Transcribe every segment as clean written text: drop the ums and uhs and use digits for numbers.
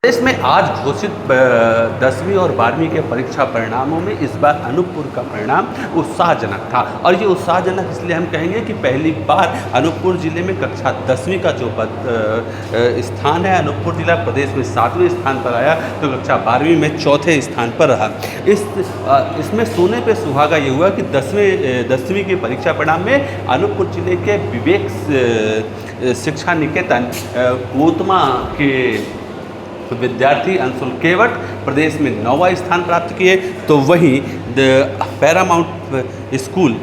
प्रदेश में आज घोषित 10वीं और 12वीं के परीक्षा परिणामों में इस बार अनूपपुर का परिणाम उत्साहजनक था। और ये उत्साहजनक इसलिए हम कहेंगे कि पहली बार अनूपपुर ज़िले में कक्षा 10वीं का जो स्थान है, अनूपपुर ज़िला प्रदेश में 7वें स्थान पर आया तो कक्षा 12वीं में चौथे स्थान पर रहा। इसमें सोने पे सुहागा ये हुआ कि 10वीं की परीक्षा परिणाम में अनूपपुर ज़िले के विवेक शिक्षा निकेतन कोतमा के विद्यार्थी अंशुल केवट प्रदेश में 9वां स्थान प्राप्त किए, तो वहीं पैरामाउंट स्कूल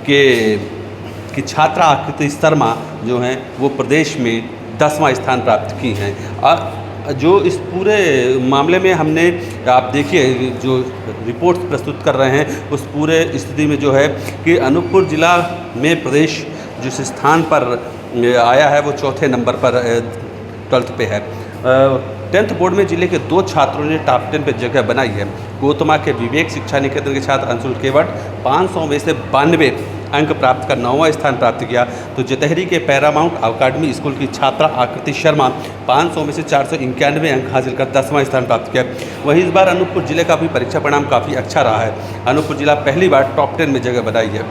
की छात्रा आकृति शर्मा जो हैं वो प्रदेश में 10वां स्थान प्राप्त की हैं। और जो इस पूरे मामले में हमने आप देखिए जो रिपोर्ट्स प्रस्तुत कर रहे हैं उस पूरे स्थिति में जो है कि अनूपपुर ज़िला में प्रदेश जिस स्थान पर आया है वो चौथे नंबर पर 12th पे है। 10th बोर्ड में जिले के 2 छात्रों ने टॉप 10 पे जगह बनाई है। कोतमा के विवेक शिक्षा निकेतन के छात्र अंशुल केवट 500 में से 92 अंक प्राप्त कर 9वां स्थान प्राप्त किया, तो जतहरी के पैरामाउंट अकादमी स्कूल की छात्रा आकृति शर्मा 500 में से 491 अंक हासिल कर 10वां स्थान प्राप्त किया। वहीं इस बार अनूपपुर जिले का भी परीक्षा परिणाम काफ़ी अच्छा रहा है। अनूपपुर जिला पहली बार टॉप 10 में जगह बनाई है।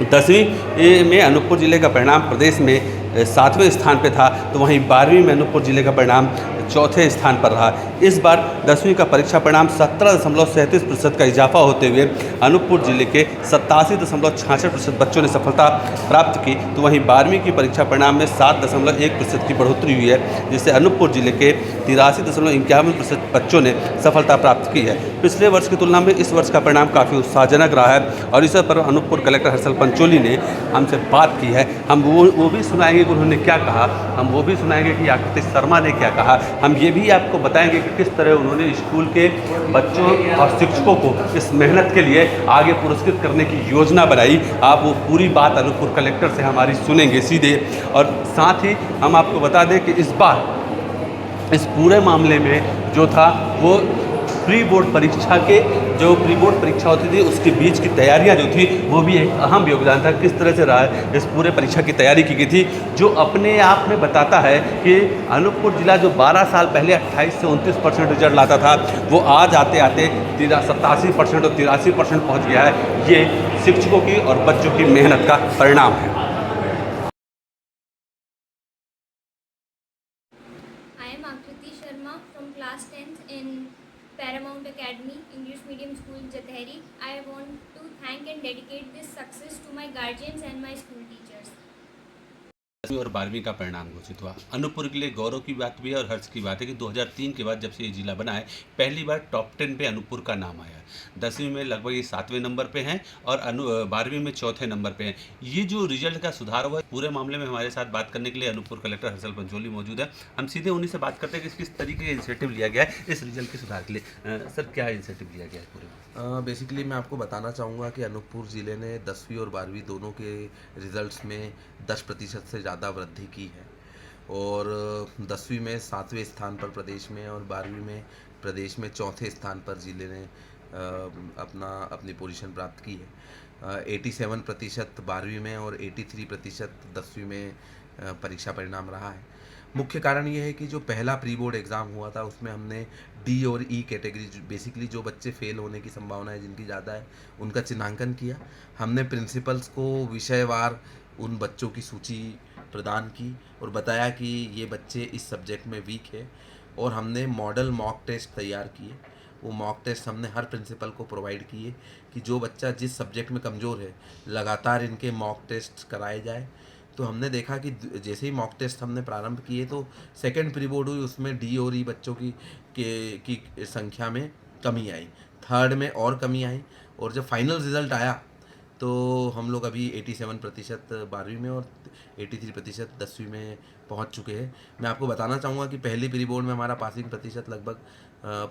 10वीं में अनूपपुर जिले का परिणाम प्रदेश में 7वें स्थान पे था, तो वहीं 12वीं में अनूपपुर जिले का परिणाम चौथे स्थान पर रहा। इस बार 10वीं का परीक्षा परिणाम 17.37% का इजाफा होते हुए अनूपपुर जिले के 87.66% बच्चों ने सफलता प्राप्त की, तो वहीं 12वीं की परीक्षा परिणाम में 7.1% की बढ़ोतरी हुई है, जिससे अनूपपुर जिले के 83.51% बच्चों ने सफलता प्राप्त की है। पिछले वर्ष की तुलना में इस वर्ष का परिणाम काफ़ी उत्साहजनक रहा है और इस पर अनूपपुर कलेक्टर हर्षल पंचोली ने हमसे बात की है। हम वो भी सुनाएंगे कि उन्होंने क्या कहा, हम वो भी सुनाएंगे कि आकृति शर्मा ने क्या कहा। हम ये भी आपको बताएंगे कि किस तरह उन्होंने स्कूल के बच्चों और शिक्षकों को इस मेहनत के लिए आगे पुरस्कृत करने की योजना बनाई। आप वो पूरी बात अनूपपुर कलेक्टर से हमारी सुनेंगे सीधे। और साथ ही हम आपको बता दें कि इस बार इस पूरे मामले में जो था वो प्री बोर्ड परीक्षा होती थी उसके बीच की तैयारियां जो थी वो भी एक अहम योगदान था। किस तरह से रहा है इस पूरे परीक्षा की तैयारी की गई थी, जो अपने आप में बताता है कि अनूपपुर ज़िला जो 12 साल पहले 28 से 29% रिजल्ट लाता था वो आज आते आते 87% और 83% पहुँच गया है। ये शिक्षकों की और बच्चों की मेहनत का परिणाम है। I am Akriti Sharma from class 10th in Paramount Academy English Medium School Jatheri. I want to thank and dedicate this success to my guardians and my school teachers. 10वीं और 12वीं का परिणाम घोषित हुआ। अनूपपुर के लिए गौरव की बात भी है और हर्ष की बात है कि 2003 के बाद जब से ये जिला बना है पहली बार टॉप 10 पे अनूपपुर का नाम आया। 10वीं में लगभग ये 7वें नंबर पे हैं और 12वीं में चौथे नंबर पे हैं। ये जो रिजल्ट का सुधार हुआ है पूरे मामले में हमारे साथ बात करने के लिए अनूपपुर कलेक्टर हर्षल पंचोली मौजूद है। हम सीधे उन्हीं से बात करते हैं कि किस तरीके का इनिशिएटिव लिया गया है इस रिजल्ट के सुधार के लिए। सर क्या इनिशिएटिव लिया गया है पूरे में? बेसिकली मैं आपको बताना चाहूँगा कि अनूपपुर ज़िले ने 10वीं और 12वीं दोनों के रिज़ल्ट्स में 10% से ज़्यादा वृद्धि की है और 10वीं में 7वें स्थान पर प्रदेश में और 12वीं में प्रदेश में चौथे स्थान पर ज़िले ने अपनी पोजीशन प्राप्त की है। 87% 12वीं में और 83% 10वीं में परीक्षा परिणाम रहा है। मुख्य कारण ये है कि जो पहला प्री बोर्ड एग्ज़ाम हुआ था उसमें हमने डी और ई कैटेगरी बेसिकली जो बच्चे फेल होने की संभावना है जिनकी ज़्यादा है उनका चिन्हांकन किया। हमने प्रिंसिपल्स को विषयवार उन बच्चों की सूची प्रदान की और बताया कि ये बच्चे इस सब्जेक्ट में वीक है और हमने मॉडल मॉक टेस्ट तैयार किए। वो मॉक टेस्ट हमने हर प्रिंसिपल को प्रोवाइड किए कि जो बच्चा जिस सब्जेक्ट में कमज़ोर है लगातार इनके मॉक टेस्ट कराए जाए। तो हमने देखा कि जैसे ही मॉक टेस्ट हमने प्रारंभ किए तो सेकंड प्री बोर्ड हुई उसमें डी और ई बच्चों की संख्या में कमी आई, थर्ड में और कमी आई और जब फाइनल रिज़ल्ट आया तो हम लोग अभी 87% 12वीं में और 83% 10वीं में पहुंच चुके हैं। मैं आपको बताना चाहूँगा कि पहली प्री बोर्ड में हमारा पासिंग प्रतिशत लगभग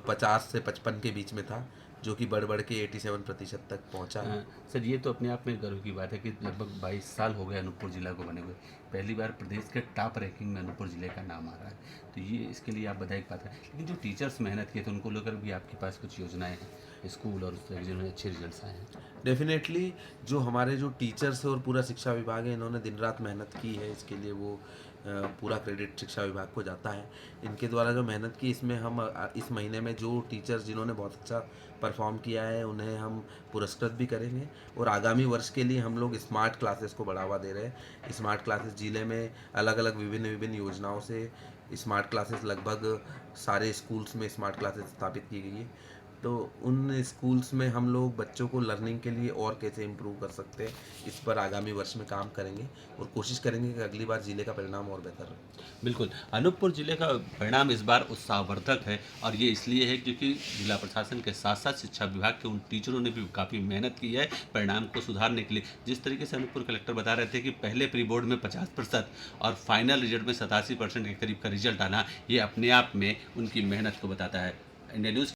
50 से 55 के बीच में था, जो कि बढ़ के 87% तक पहुंचा है। सर ये तो अपने आप में गर्व की बात है कि लगभग 22 साल हो गए अनूपपुर ज़िला को बने हुए, पहली बार प्रदेश के टॉप रैंकिंग में अनूपपुर ज़िले का नाम आ रहा है, तो ये इसके लिए आप बधाई पाते हैं। लेकिन जो टीचर्स मेहनत किए थे उनको लेकर भी आपके पास कुछ योजनाएं हैं स्कूल और उस तरह जिन्होंने अच्छे रिजल्ट्स आए हैं? डेफिनेटली जो हमारे जो टीचर्स और पूरा शिक्षा विभाग है इन्होंने दिन रात मेहनत की है इसके लिए, वो पूरा क्रेडिट शिक्षा विभाग को जाता है। इनके द्वारा जो मेहनत की, इसमें हम इस महीने में जो टीचर्स जिन्होंने बहुत अच्छा परफॉर्म किया है उन्हें हम पुरस्कृत भी करेंगे। और आगामी वर्ष के लिए हम लोग स्मार्ट क्लासेस को बढ़ावा दे रहे हैं। स्मार्ट क्लासेस जिले में अलग अलग विभिन्न विभिन्न योजनाओं से स्मार्ट क्लासेस लगभग सारे स्कूल्स में स्मार्ट क्लासेस स्थापित की गई है। तो उन स्कूल्स में हम लोग बच्चों को लर्निंग के लिए और कैसे इम्प्रूव कर सकते हैं, इस पर आगामी वर्ष में काम करेंगे और कोशिश करेंगे कि अगली बार ज़िले का परिणाम और बेहतर रहे। बिल्कुल, अनूपपुर ज़िले का परिणाम इस बार उत्साहवर्धक है और ये इसलिए है क्योंकि जिला प्रशासन के साथ-साथ शिक्षा विभाग के उन टीचरों ने भी काफ़ी मेहनत की है परिणाम को सुधारने के लिए। जिस तरीके से अनूपपुर कलेक्टर बता रहे थे कि पहले प्री बोर्ड में 50% और फाइनल रिजल्ट में 87% के करीब का रिजल्ट आना, ये अपने आप में उनकी मेहनत को बताता है। India news